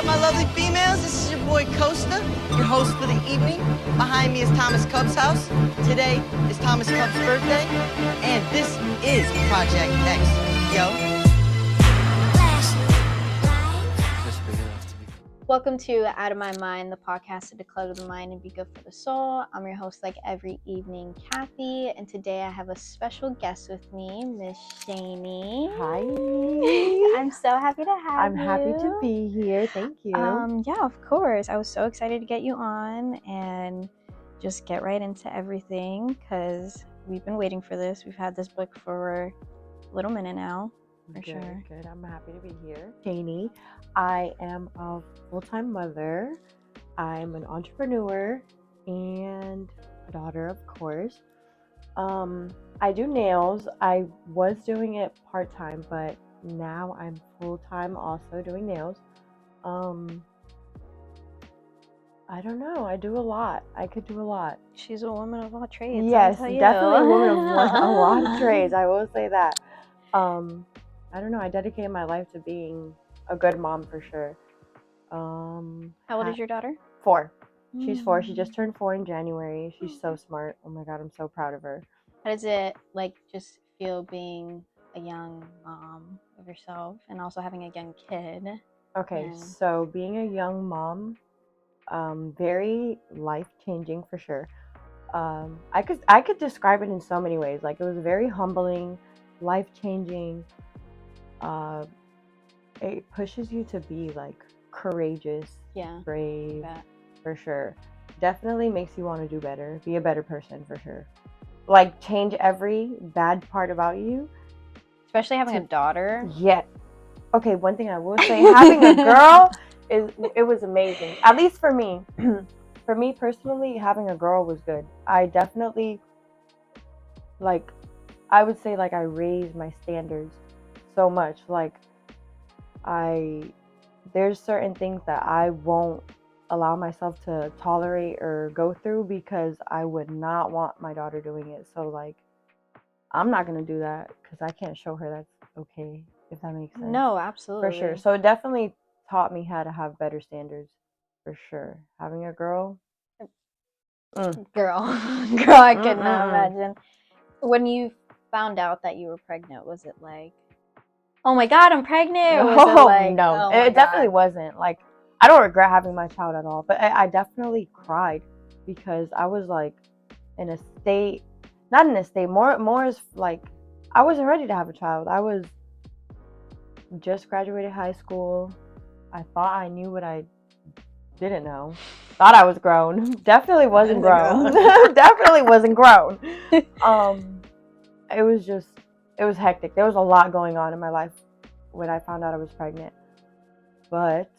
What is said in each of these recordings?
up, my lovely females? This is your boy Costa, your host for the evening. Behind me is Thomas Cub's house. Today is Thomas Cub's birthday, and this is Project X. Yo. Welcome to Out of My Mind, the podcast to declutter the mind and be good for the soul. I'm your host, like every evening, Kathy, and today I have a special guest with me, Miss Shaine. Hi. I'm so happy to have you. I'm happy to be here. Thank you. Yeah, of course. I was so excited to get you on and just get right into everything because we've been waiting for this. We've had this book for a little minute now. For sure. Good. I'm happy to be here. Shaine, I am a full-time mother. I'm an entrepreneur and a daughter, of course. I do nails. I was doing it part-time, but now I'm full-time also doing nails. I don't know. I do a lot. I could do a lot. She's a woman of all trades. Yes, definitely a woman of a lot of trades. I will say that. I don't know. I dedicated my life to being a good mom for sure. How old is your daughter? 4. She's 4. She just turned 4 in January. She's so smart. Oh my God, I'm so proud of her. How does it just feel being a young mom of yourself and also having a young kid? Okay, so being a young mom, very life-changing for sure. I could describe it in so many ways. Like, it was very humbling, life-changing. It pushes you to be like courageous, brave, for sure. Definitely makes you want to do better, be a better person for sure. Like, change every bad part about you. Especially having a daughter. Yeah. Okay, one thing I will say, having a girl it was amazing. At least for me. For me personally, having a girl was good. I definitely, like, I would say, like, I raised my standards so much. Like, there's certain things that I won't allow myself to tolerate or go through because I would not want my daughter doing it. So, like, I'm not gonna do that because I can't show her that's okay, if that makes sense. No, absolutely. For sure. So it definitely taught me how to have better standards, for sure. Having a girl. Girl, I could not imagine. When you found out that you were pregnant, was it like, oh my God, I'm pregnant? Or was it like, no, oh it definitely wasn't. Like, I don't regret having my child at all, but I definitely cried because I was like in a state, not in a state, more as like, I wasn't ready to have a child. I was just graduated high school. I thought I knew what I didn't know. Thought I was grown. Definitely wasn't grown. Definitely wasn't grown. It was hectic. There was a lot going on in my life when I found out I was pregnant. But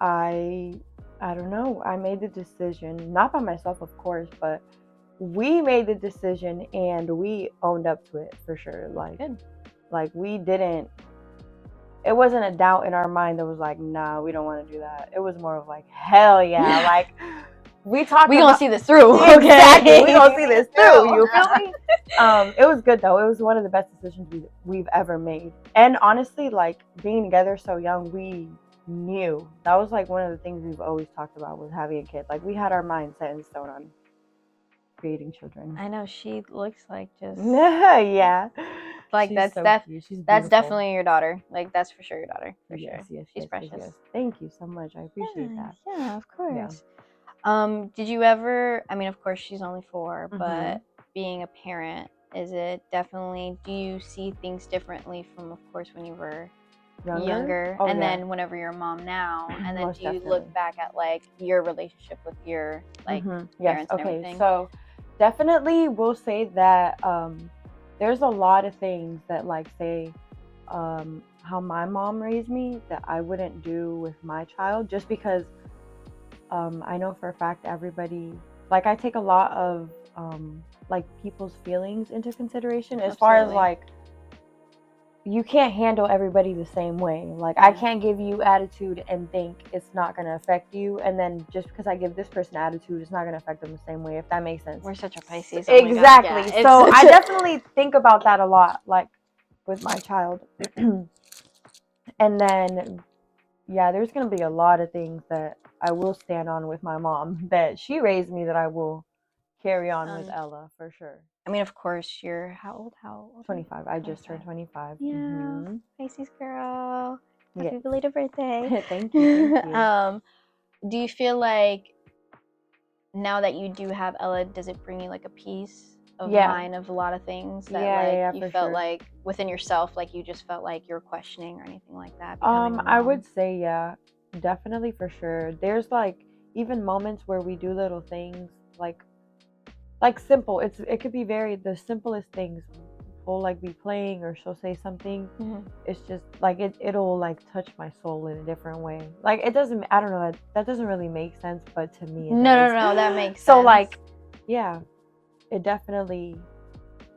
I don't know. I made the decision, not by myself, of course, but we made the decision and we owned up to it for sure. Like we didn't. It wasn't a doubt in our mind that was like, nah, we don't want to do that. It was more of like, hell yeah, like. We gonna see this through. Exactly. We gonna see this through. You feel me? It was good though. It was one of the best decisions we've ever made. And honestly, like, being together so young, we knew that was like one of the things we've always talked about was having a kid. Like, we had our mind set in stone on creating children. I know, she looks like just yeah. Like, that's definitely your daughter. Like, that's for sure your daughter. For sure. Yes, she's precious. Yes. Thank you so much. I appreciate that. Yeah, of course. Yeah. Did you ever, I mean, of course she's only 4, but being a parent, is it definitely, do you see things differently from, of course, when you were younger and then whenever you're a mom now, and then do you look back at like your relationship with your like parents and everything? So definitely we'll say that there's a lot of things that, like, say how my mom raised me that I wouldn't do with my child, just because I know for a fact everybody, like, I take a lot of like people's feelings into consideration. As far as like, you can't handle everybody the same way. Like, I can't give you attitude and think it's not going to affect you, and then just because I give this person attitude, it's not going to affect them the same way, if that makes sense. We're such a Pisces. Exactly. Yeah, so I definitely think about that a lot, like, with my child. And then yeah, there's gonna be a lot of things that I will stand on with my mom that she raised me that I will carry on with Ella for sure. I mean, of course, you're how old? How old? 25. I just turned 25. Yeah, Mhm. Pisces girl. Happy Yes. belated birthday. Thank you. Thank you. Do you feel like now that you do have Ella, does it bring you like a peace of Yeah. mind of a lot of things that Yeah, like yeah, you for felt sure. like within yourself, like you just felt like you're questioning or anything like that? Becoming a I mom? would say yeah, definitely for sure. There's like even moments where we do little things like simple. It could be very the simplest things. We'll like be playing or she'll say something. Mhm. It's just like it'll like touch my soul in a different way. Like it doesn't. I don't know. That doesn't really make sense, but to me it does. No, that makes sense. So like, yeah, it definitely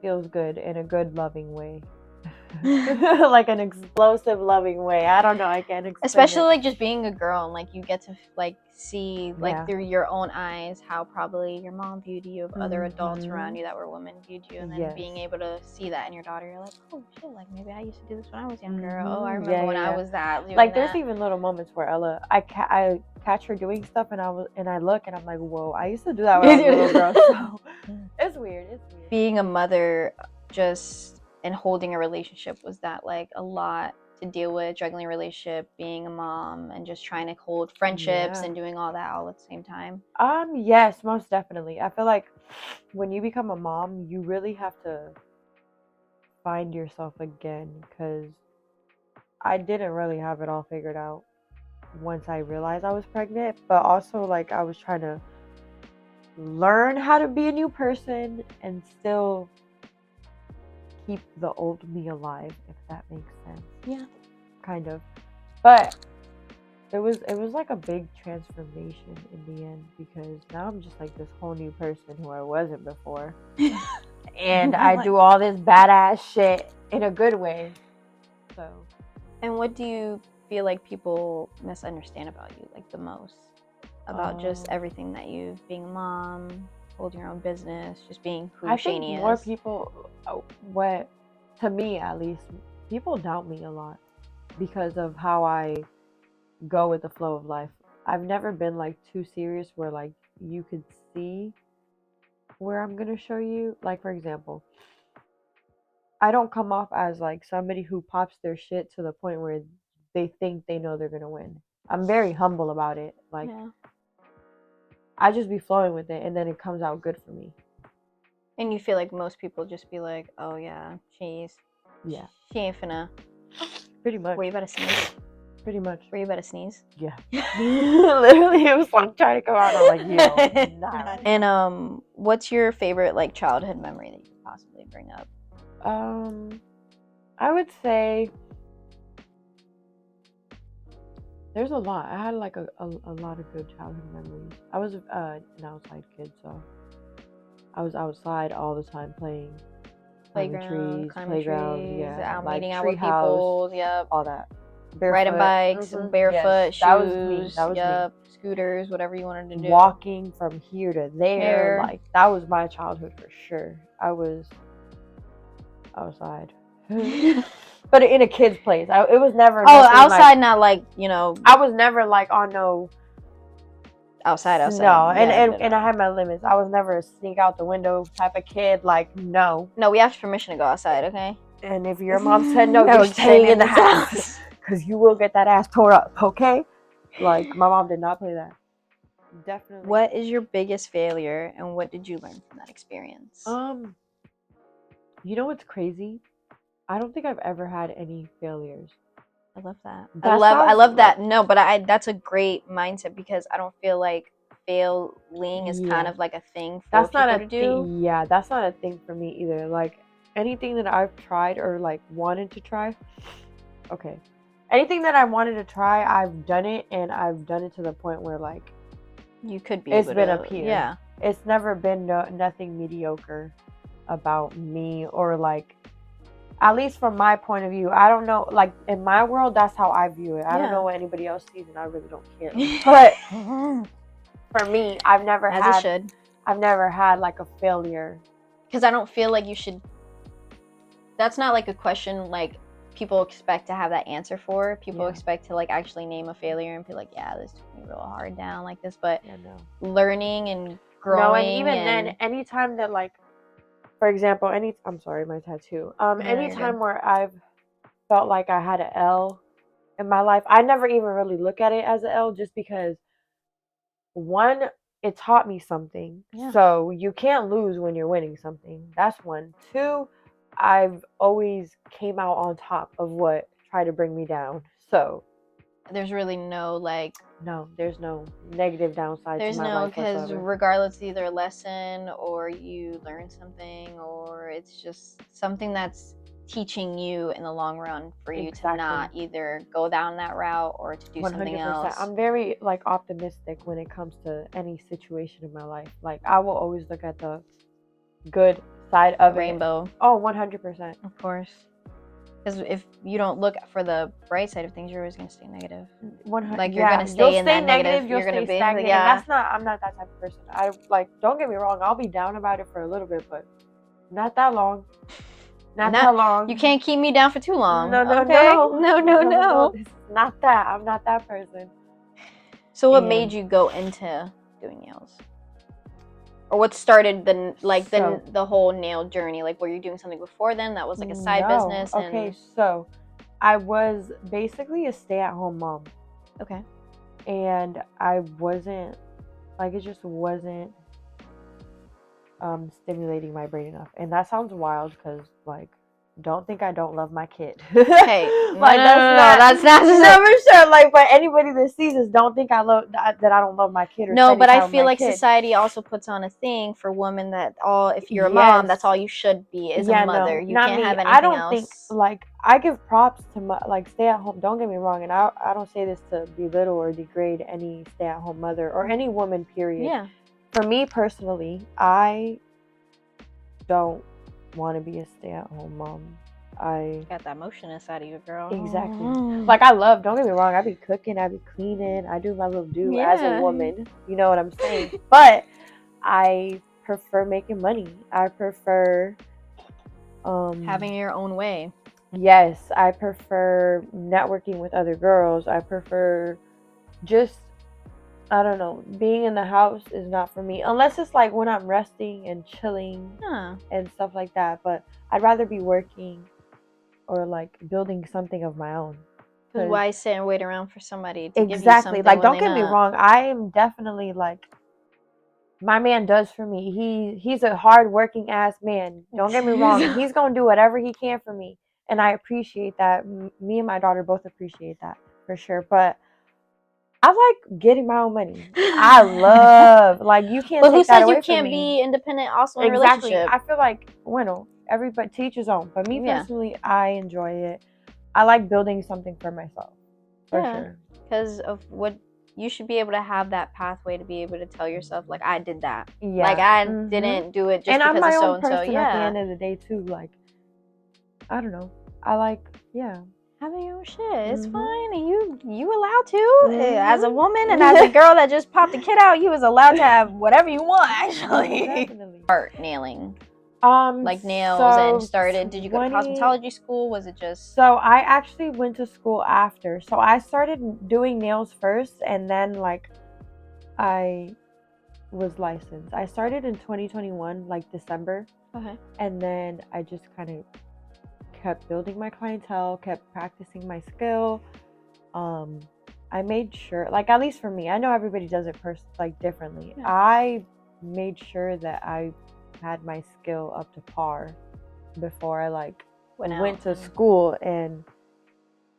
feels good in a good loving way. Like an explosive loving way. I don't know, I can't explain especially it. like just being a girl and like you get to like see like Yeah. through your own eyes how probably your mom viewed you, of other adults around you that were women viewed you, and then Yes. being able to see that in your daughter, you're like, oh shit, like maybe I used to do this when I was younger. Oh, I remember Yeah, when I yeah. was that doing Like that. there's even little moments where Ella I catch her doing stuff and I look and I'm like, whoa, I used to do that when I was a little girl. So it's weird. Being a mother just and holding a relationship, was that like a lot to deal with, juggling a relationship, being a mom, and just trying to hold friendships Yeah. and doing all that all at the same time? Yes, most definitely. I feel like when you become a mom, you really have to find yourself again because I didn't really have it all figured out once I realized I was pregnant, but also like I was trying to learn how to be a new person and still keep the old me alive, if that makes sense. Yeah. Kind of. But it was like a big transformation in the end because now I'm just like this whole new person who I wasn't before. And I do all this badass shit in a good way. So. And what do you feel like people misunderstand about you like the most? About just everything that you, being a mom, holding your own business, just being who Shaine is. More people, to me at least, people doubt me a lot because of how I go with the flow of life. I've never been like too serious where like you could see where I'm gonna show you. Like for example, I don't come off as like somebody who pops their shit to the point where they think they know they're gonna win. I'm very humble about it. Like I just be flowing with it and then it comes out good for me. And you feel like most people just be like, oh yeah, she ain't finna. Pretty much. Were you about to sneeze? Pretty much. Were you about to sneeze? Yeah. Literally, it was like trying to come out. I'm like, yo, nah. And what's your favorite like childhood memory that you could possibly bring up? I would say there's a lot. I had like a lot of good childhood memories. I was an outside kid, so I was outside all the time playing. Playground, climbing trees, yeah, like meeting out with people, yep. All that. Barefoot. Riding bikes, barefoot, yes, shoes, that was me. Scooters, whatever you wanted to do. Walking from here to there, like that was my childhood for sure. I was outside. But in a kid's place. It was never outside, like, not like, you know. I was never like on no outside. No, and I had my limits. I was never a sneak out the window type of kid. Like, no. No, we have permission to go outside, okay? And if your mom said no, you're staying in the house. Because you will get that ass tore up, okay? Like, my mom did not play that. Definitely. What is your biggest failure and what did you learn from that experience? You know what's crazy? I don't think I've ever had any failures. I love that. I love that. No, but that's a great mindset because I don't feel like failing is kind of like a thing for people to do. Yeah, that's not a thing for me either. Like anything that I've tried or like wanted to try. Okay. Anything that I wanted to try, I've done it, and I've done it to the point where like you could be. It's been up here. Yeah. It's never been nothing mediocre about me or like. At least from my point of view, I don't know. Like in my world, that's how I view it. I don't know what anybody else sees, and I really don't care. But for me, I've never had like a failure. Because I don't feel like you should. That's not like a question like people expect to have that answer for. People Yeah. expect to like actually name a failure and be like, yeah, this took me real hard down like this. But Yeah, no. learning and growing. No, and even then, anytime that like, for example, I'm sorry, my tattoo. you're Anytime good. where I've felt like I had an L in my life, I never even really look at it as an L, just because one, it taught me something. Yeah. So you can't lose when you're winning something. That's one. Two, I've always came out on top of what tried to bring me down. So There's really no like. no, there's no negative downside There's to my no, life because whatsoever. regardless, it's either a lesson or you learn something, or it's just something that's teaching you in the long run for you to not either go down that route or to do something else. I'm very like optimistic when it comes to any situation in my life. Like I will always look at the good side of Rainbow. it. Oh, 100%. Of course. Because if you don't look for the bright side of things, you're always going to stay negative. 100. Like you're going to stay in that negative. You'll You're going stay to be stagnant. yeah. And I'm not that type of person. I like, don't get me wrong, I'll be down about it for a little bit, but not that long. Not that long. You can't keep me down for too long. No. It's not that. I'm not that person. So what made you go into doing nails? Or what started the whole nail journey? Like, were you doing something before then that was like a side business? Okay, so I was basically a stay-at-home mom. Okay. And I wasn't, like, it just wasn't stimulating my brain enough. And that sounds wild because, like, don't think I don't love my kid. Hey, like that's not never sure. Like, but anybody that sees this, don't think I don't love my kid. Or no, but I feel like society also puts on a thing for women that if you're a mom, that's all you should be is a mother. You can't have anything I don't else. think, like, I give props to my, like, stay at home. Don't get me wrong, and I don't say this to belittle or degrade any stay at home mother or any woman. Period. Yeah. For me personally, I don't want to be a stay-at-home mom. I got that motionist out of you, girl. Exactly. Like, I love, don't get me wrong, I be cooking, I be cleaning, I do my little do as a woman. You know what I'm saying? But I prefer making money. I prefer having your own way. Yes, I prefer networking with other girls. I prefer just, I don't know, being in the house is not for me. Unless it's like when I'm resting and chilling and stuff like that. But I'd rather be working or like building something of my own. Because why sit and wait around for somebody to give you something? Like, don't get me wrong. I am definitely like, my man does for me. He's a hard-working ass man. Don't get me wrong. He's going to do whatever he can for me. And I appreciate that. Me and my daughter both appreciate that for sure. But I like getting my own money. I love, like, you can't take that away from me. Who said you can't be independent also in a relationship? I feel like, everybody to each his own. But me personally, I enjoy it. I like building something for myself. For sure. Because of what you should be able to have that pathway to be able to tell yourself, like, I did that. Yeah. Like, I didn't do it just because of so and so. And I'm my own person at the end of the day, too. Like, I don't know. I like, having your own shit. It's fine. You allowed to. As a woman and as a girl that just popped the kid out, you was allowed to have whatever you want, actually. Definitely. Art nailing. Like nails and started. Did you go to cosmetology school? Was it just? So I actually went to school after. So I started doing nails first, and then like I was licensed. I started in 2021, like December. Okay. And then I just kind of kept building my clientele, kept practicing my skill. I made sure, like, at least for me, I know everybody does it differently. Yeah. I made sure that I had my skill up to par before I went to school and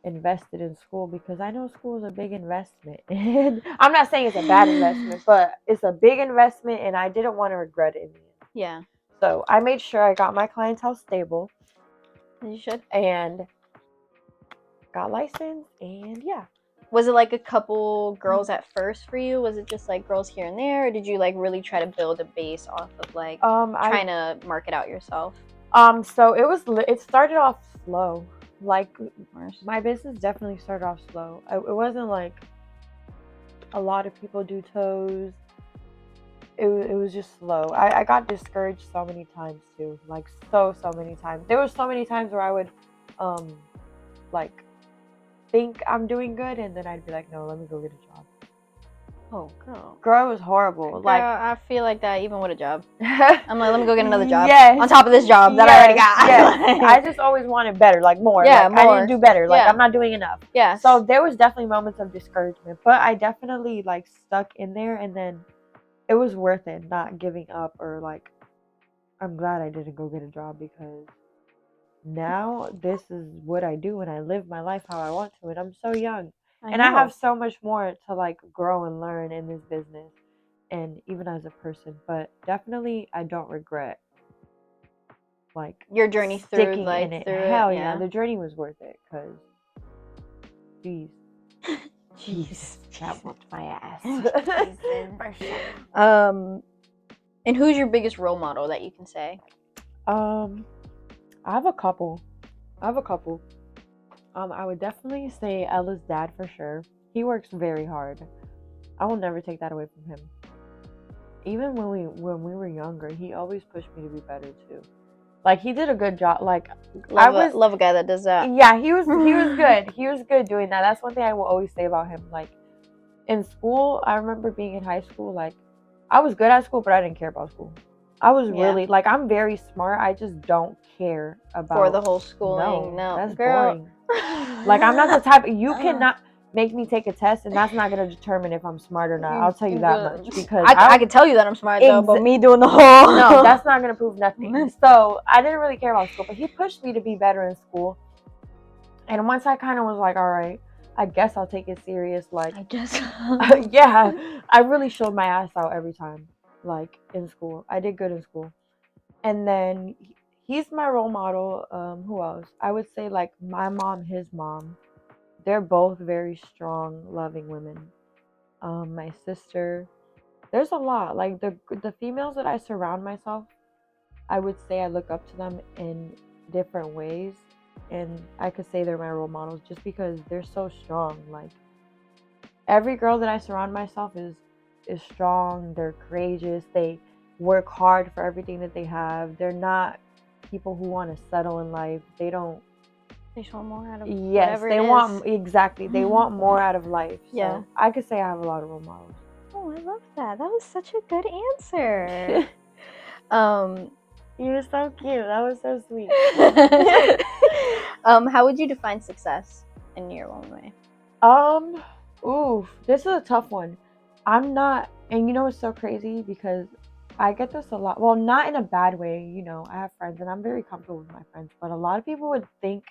invested in school, because I know school is a big investment. And I'm not saying it's a bad investment, but it's a big investment, and I didn't want to regret it in the end. Yeah. So I made sure I got my clientele stable. You should. And got licensed, and yeah. Was it like a couple girls at first for you? Was it just like girls here and there, or did you like really try to build a base off of like trying to market out yourself? So it started off slow. Like, my business definitely started off slow. It wasn't like a lot of people do toes. It was just slow. I got discouraged so many times too. Like, so many times. There were so many times where I would like think I'm doing good, and then I'd be like, no, let me go get a job. Oh, girl. Girl, it was horrible. Girl, Like, I feel like that even with a job. I'm like, let me go get another job. Yes. On top of this job that I already got. Yes. I just always wanted better, like more. Yeah, like, I more. need to do better. Like, Yeah. I'm not doing enough. Yes. So there was definitely moments of discouragement, but I definitely like stuck in there, and then it was worth it not giving up, or like, I'm glad I didn't go get a job, because now this is what I do, and I live my life how I want to, and I'm so young. I have so much more to like grow and learn in this business, and even as a person. But definitely, I don't regret like your journey sticking through, like, in it. through Hell it, yeah, the journey was worth it, because jeez, that whooped my ass. And who's your biggest role model that you can say? I have a couple. I would definitely say Ella's dad for sure. He works very hard. I will never take that away from him. Even when we were younger, he always pushed me to be better too. Like, he did a good job. Like, love a guy that does that. Yeah, he was good. He was good doing that. That's one thing I will always say about him. Like, in school, I remember being in high school, like, I was good at school, but I didn't care about school. I was really, like, I'm very smart. I just don't care about for the whole schooling. No, that's girl. boring. Like, I'm not the type. You cannot make me take a test, and that's not going to determine if I'm smart or not. I'll tell you that much, because I can tell you that I'm smart though, but me doing the whole no, that's not going to prove nothing. So I didn't really care about school, but he pushed me to be better in school. And once I kind of was like, all right, I guess I'll take it serious. Like, I guess. yeah, I really showed my ass out every time. Like, in school, I did good in school. And then he's my role model. Who else? I would say, like, my mom, his mom. They're both very strong, loving women. My sister. There's a lot. Like, the females that I surround myself, I would say I look up to them in different ways. And I could say they're my role models just because they're so strong. Like, every girl that I surround myself is strong. They're courageous. They work hard for everything that they have. They're not people who want to settle in life. They don't. They just want more out of They want exactly. They want more out of life. Yeah. So I could say I have a lot of role models. Oh, I love that. That was such a good answer. You're so cute. That was so sweet. How would you define success in your own way? This is a tough one. I'm not, and you know what's so crazy, because I get this a lot. Well, not in a bad way, you know. I have friends, and I'm very comfortable with my friends. But a lot of people would think,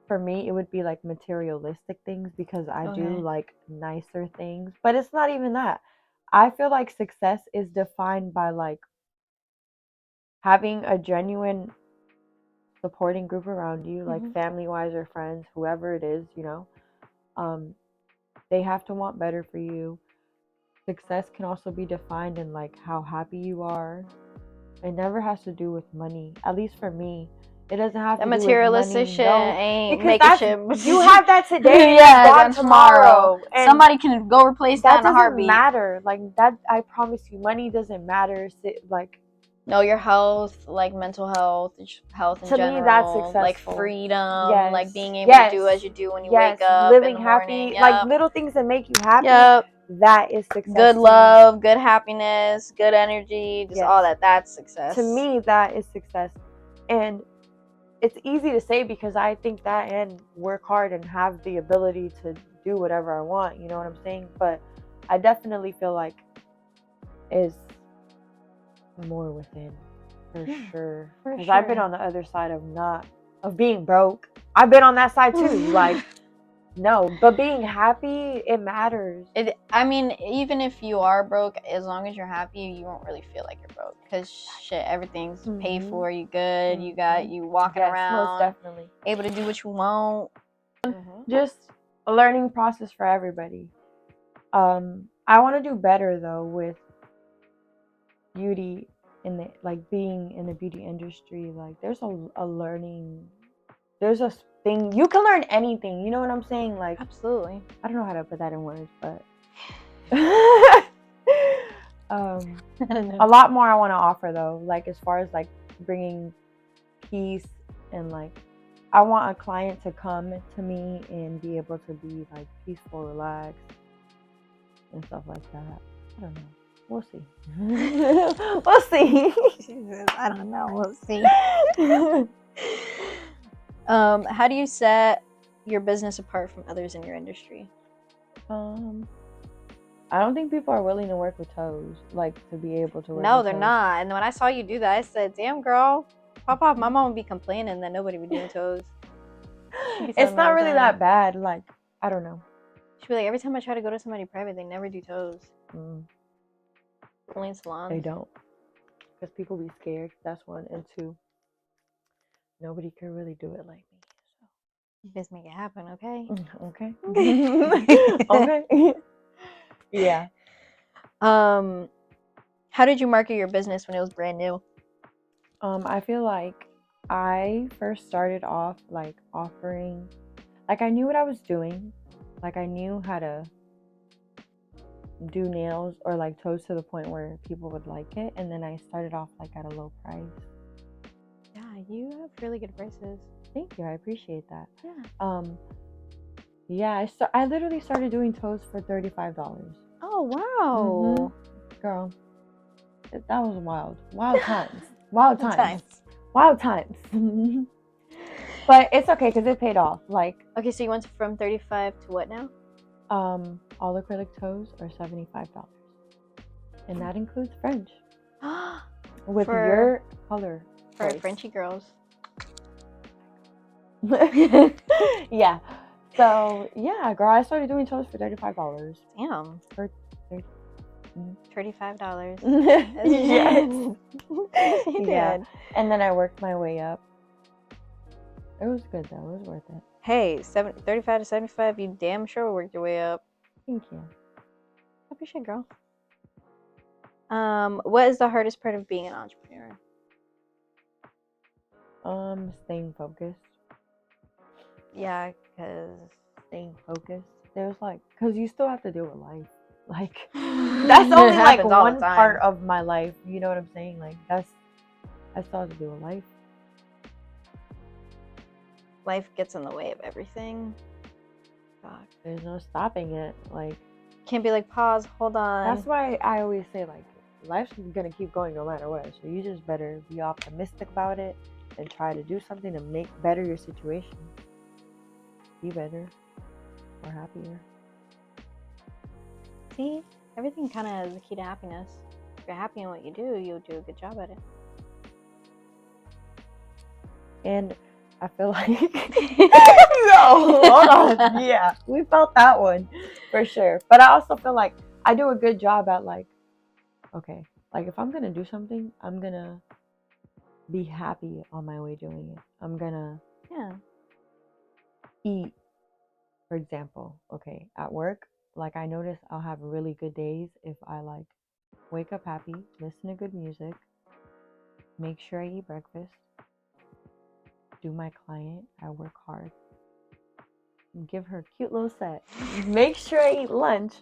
for me, it would be like materialistic things, because I do like nicer things. But it's not even that. I feel like success is defined by like having a genuine supporting group around you, like family-wise or friends, whoever it is, you know. They have to want better for you. Success can also be defined in like how happy you are. It never has to do with money. At least for me, it doesn't have to do with money. Materialistic shit ain't because making shit. You have that today, yeah, and gone tomorrow. And somebody can go replace that in a heartbeat. That doesn't matter. Like, that, I promise you, money doesn't matter. Like, no, your health, like mental health in general. To me, that's successful. Like freedom, like being able to do as you do when you wake up, living in the happy, morning. like little things that make you happy. That is success. Good love, good happiness, good energy, just all that. That's success. To me, that is success. And it's easy to say, because I think that and work hard and have the ability to do whatever I want. You know what I'm saying? But I definitely feel like is more within, for sure. Because I've been on the other side of being broke. I've been on that side too. Like, no, but being happy, it matters. I mean, even if you are broke, as long as you're happy, you won't really feel like you're broke. Because shit, everything's paid for. You good. You walking around. Most definitely. Able to do what you want. Just a learning process for everybody. I want to do better though with beauty being in the beauty industry. Like, there's a learning. There's a thing you can learn anything. You know what I'm saying? Like, absolutely. I don't know how to put that in words, but a lot more I want to offer though. Like, as far as like bringing peace and like I want a client to come to me and be able to be like peaceful, relaxed, and stuff like that. I don't know. We'll see. We'll see. I don't know. We'll see. How do you set your business apart from others in your industry? I don't think people are willing to work with toes, like to be able to work No, with they're toes. not. And when I saw you do that, I said, "Damn, girl, pop off." My mom would be complaining that nobody would do toes. It's not really that bad. Like, I don't know. She'd be like, every time I try to go to somebody private, they never do toes. Only in salons. They don't. Because people be scared. That's one. And two, nobody can really do it like me. So just make it happen, okay? Okay. Okay. Yeah. How did you market your business when it was brand new? I feel like I first started off like offering, like I knew what I was doing, like I knew how to do nails or like toes to the point where people would like it, and then I started off like at a low price. Yeah, you have really good prices. Thank you, I appreciate that. Yeah. Yeah, I literally started doing toes for $35. Oh wow. Girl, that was wild times. Wild times. But it's okay because it paid off. Like, okay, so you went from 35 to what now? All acrylic toes are $75, and that includes French. With your color for choice. Frenchy girls. Yeah. So yeah, girl, I started doing toes for $35. Damn. For $35. Yes. You Yeah. did. And then I worked my way up. It was good though. It was worth it. Hey, 35 to 75, you damn sure worked your way up. Thank you. I appreciate it, girl. What is the hardest part of being an entrepreneur? Staying focused. Yeah, because staying focused. There's like, cause you still have to deal with life. Like that's only like one part of my life. You know what I'm saying? Like I still have to deal with life. Life gets in the way of everything. God, there's no stopping it. Like can't be like pause, hold on. That's why I always say like life's gonna keep going no matter what. So you just better be optimistic about it and try to do something to make better your situation. Be better or happier. See, everything kind of is the key to happiness. If you're happy in what you do, you'll do a good job at it. And I feel like no, hold on. Yeah, we felt that one for sure. But I also feel like I do a good job at like, okay, like if I'm gonna do something, I'm gonna be happy on my way doing it. I'm gonna eat, for example. Okay, at work, like I notice I'll have really good days if I like wake up happy, listen to good music, make sure I eat breakfast, do my client, I work hard, give her a cute little set, make sure I eat lunch.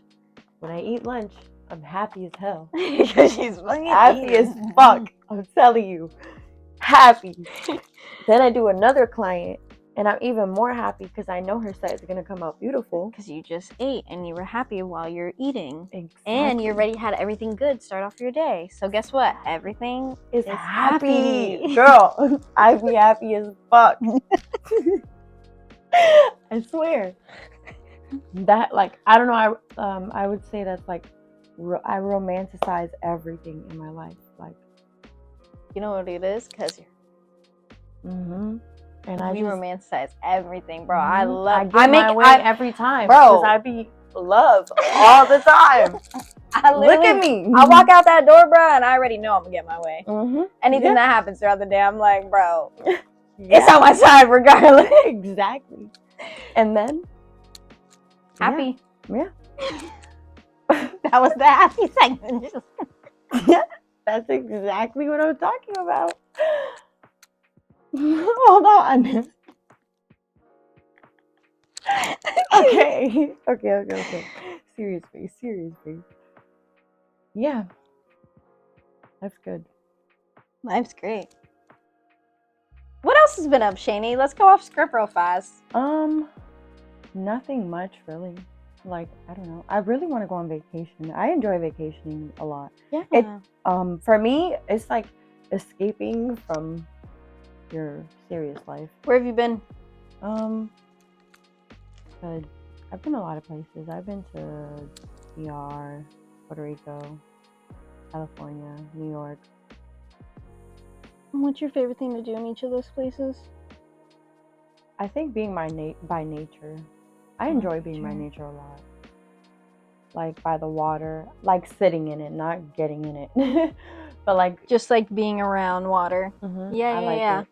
When I eat lunch, I'm happy as hell. Because she's fucking happy as fuck. I'm telling you, happy. Then I do another client, and I'm even more happy because I know her set is gonna come out beautiful. Because you just ate and you were happy while you're eating. Exactly. And you already had everything good start off your day. So guess what? Everything is happy. Girl, I be happy as fuck. I swear. That like I don't know. I would say that's like I romanticize everything in my life. Like you know what it is? Because and we romanticize everything, bro. I get my way every time, bro. Because I be love all the time. Look at me. I walk out that door, bro, and I already know I'm gonna get my way. Anything that happens throughout the day, I'm like, bro, it's on my side regardless. Exactly. And then happy. Yeah. That was the happy segment. Yeah, that's exactly what I'm talking about. Hold on. Okay. Serious face. Yeah. That's good. Life's great. What else has been up, Shaine? Let's go off script real fast. Nothing much really. Like, I don't know. I really want to go on vacation. I enjoy vacationing a lot. Yeah. For me, it's like escaping from your serious life. Where have you been? I've been a lot of places. I've been to DR, Puerto Rico, California, New York. What's your favorite thing to do in each of those places? I think being by nature. I enjoy being by nature a lot. Like by the water, like sitting in it, not getting in it. But like just like being around water. Yeah. It.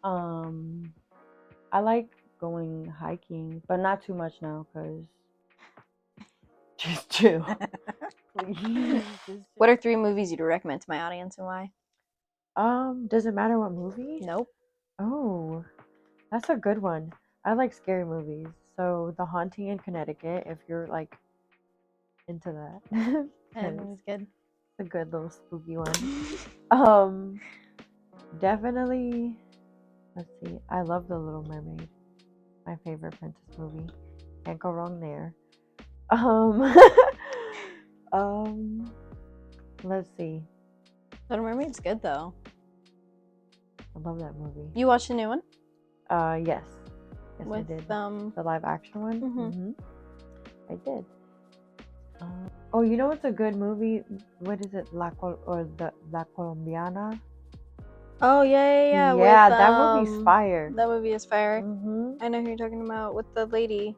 I like going hiking, but not too much now, cause just chill. Please. What are 3 movies you'd recommend to my audience and why? Does it matter what movie? Nope. Oh, that's a good one. I like scary movies. So The Haunting in Connecticut, if you're like into that. That movie's good. It's a good little spooky one. Definitely, let's see. I love The Little Mermaid. My favorite princess movie. Can't go wrong there. Let's see. Little Mermaid's good though. I love that movie. You watched the new one? Yes. Yes, With, I did. The live action one? Mm-hmm. I did. Oh, you know what's a good movie? What is it? La Colombiana? Oh, yeah. Yeah, with, that movie's fire. That movie is fire. Mm-hmm. I know who you're talking about, with the lady.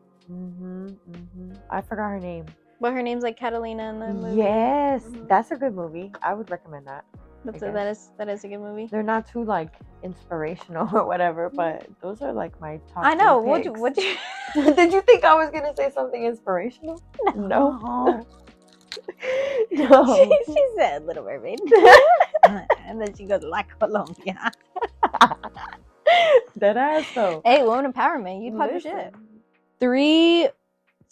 I forgot her name. But her name's like Catalina in the movie. Yes, that's a good movie. I would recommend that. That is a good movie. They're not too like inspirational or whatever, but those are like my top. I know. What you... Did you think I was gonna say something inspirational? No. No. She said Little Mermaid. And then she goes, La Colombia. That ass though. Hey, woman empowerment. You talk your shit. 3, it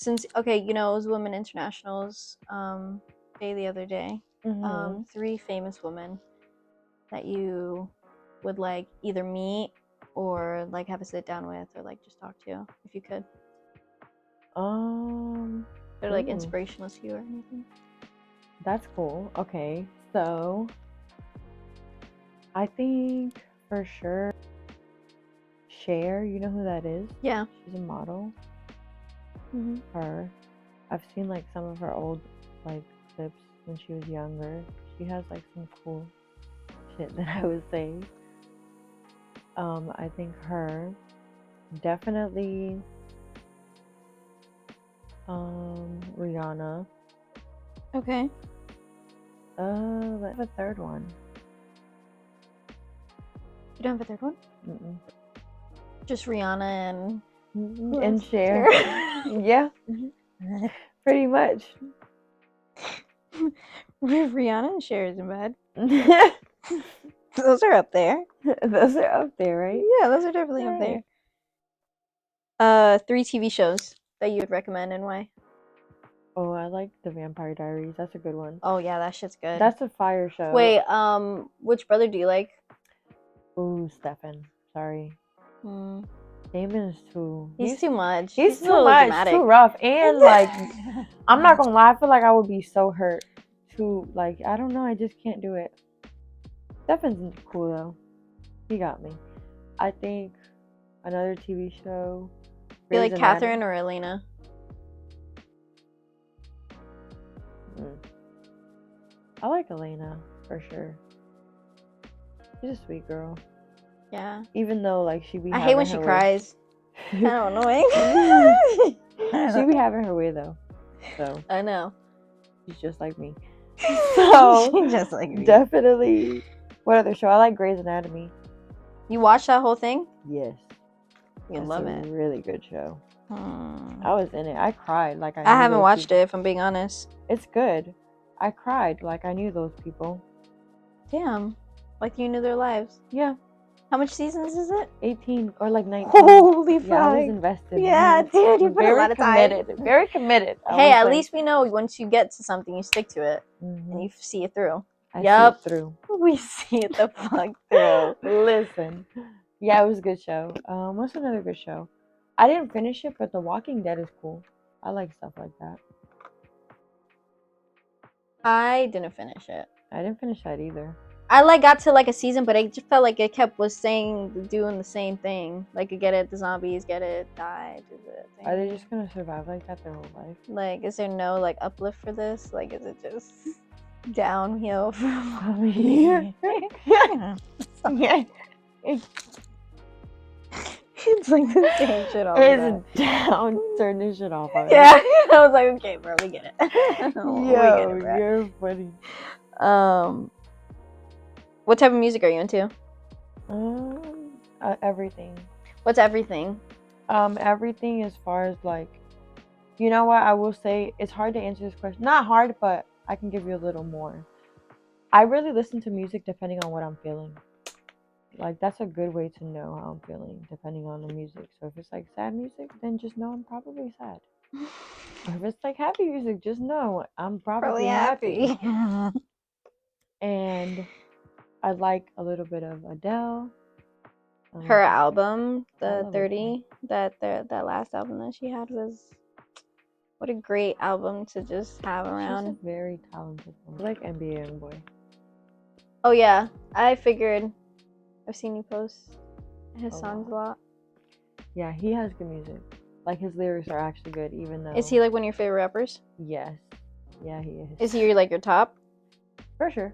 was Women International's day the other day. 3 famous women that you would like either meet or like have a sit down with or like just talk to if you could. They're like inspirational to you or anything. That's cool. Okay, so I think for sure Cher, you know who that is? Yeah. She's a model. Her. I've seen like some of her old like clips when she was younger. She has like some cool shit that I would say. I think her. Definitely Rihanna. Okay. Let's have a third one. You don't have a third one? Mm-mm. Just Rihanna and Cher. Yeah. Pretty much. Rihanna and Cher is in bed. Those are up there. Those are up there, right? Yeah, those are definitely up there. 3 TV shows that you would recommend and why? Oh, I like The Vampire Diaries. That's a good one. Oh yeah, that shit's good. That's a fire show. Wait, which brother do you like? Ooh, Stefan. Sorry. Damon is too... He's too much. He's too much. Dramatic. Too rough. And like, I'm not gonna lie, I feel like I would be so hurt. Like, I don't know, I just can't do it. Stefan's cool though. He got me. I think another TV show. You like Catherine or Elena? I like Elena for sure. She's a sweet girl. Yeah. Even though like I hate when she cries. Kind of annoying. She be having her way though. So I know. She's just like me. So she's just like me. Definitely. What other show? I like Grey's Anatomy. You watched that whole thing? Yes. You love it. Really good show. I was in it. I cried like I haven't watched it, if I'm being honest. It's good. I cried like I knew those people. Damn. Like you knew their lives. Yeah. How much seasons is it? 18 or like 19. Holy fuck. Yeah, I was invested. Yeah, dude, you put a lot of time. Very committed. Hey, at least we know once you get to something, you stick to it. And you see it through. I see it through. We see it the fuck through. Listen. Yeah, it was a good show. What's another good show? I didn't finish it, but The Walking Dead is cool. I like stuff like that. I didn't finish it. I didn't finish that either. I got to a season, but it just felt like it kept doing the same thing. Get it, the zombies, get it, die, do the thing. Are they just gonna survive like that their whole life? Is there no uplift for this? Is it just downhill from here? Yeah. It's the same shit all the time. It's down. Turn this shit off. Already. Yeah, I was like, okay, bro, we get it. Yo, you're funny. What type of music are you into? Everything. What's everything? Everything as far as you know what, I will say it's hard to answer this question. Not hard, but I can give you a little more. I really listen to music depending on what I'm feeling. That's a good way to know how I'm feeling, depending on the music. So if it's sad music, then just know I'm probably sad. Or if it's happy music, just know I'm probably happy. And I like a little bit of Adele. Her album, the 30, that last album that she had was, what a great album to just have around. She's a very talented woman. I like NBA Youngboy. Oh yeah, I figured. I've seen you post his songs a lot. Yeah, he has good music. His lyrics are actually good, even though. Is he one of your favorite rappers? Yes. Yeah, he is. Is he your top? For sure.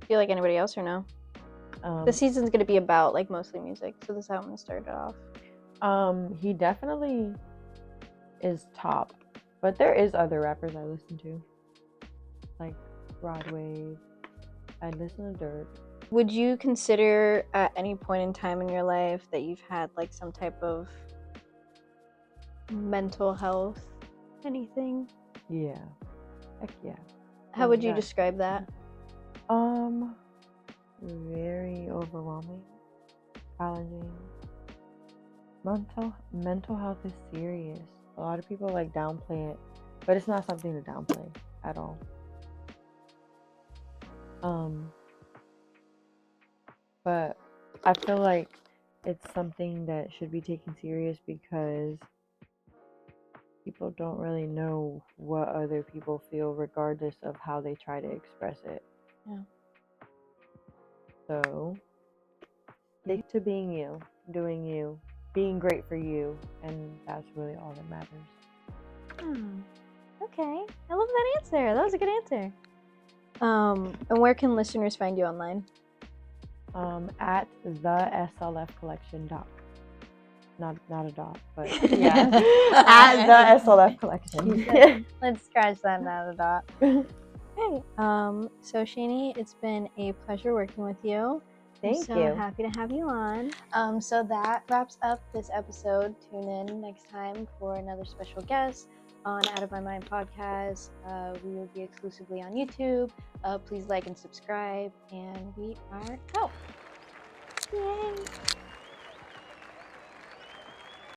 Do you like anybody else or no? The season's gonna be about mostly music, so this is how I'm gonna start it off. He definitely is top, but there is other rappers I listen to, like Broadway. I listen to Dirt. Would you consider at any point in time in your life that you've had some type of mental health, anything? Yeah. Heck yeah. How would you describe that? Very overwhelming, challenging. Mental health is serious. A lot of people downplay it, but it's not something to downplay at all. But I feel like it's something that should be taken serious because people don't really know what other people feel regardless of how they try to express it. Yeah. So stick to being you, doing you, being great for you, and that's really all that matters. Okay. I love that answer. That was a good answer. And where can listeners find you online? At the SLF Collection dot. Not a dot, but yeah. At the SLF Collection. Let's scratch that, not a dot. Okay. So Shaine, it's been a pleasure working with you. Thank you. I'm so happy to have you on. So that wraps up this episode. Tune in next time for another special guest on Out of My Mind podcast. We will be exclusively on YouTube. Please like and subscribe, and we are out. Yay!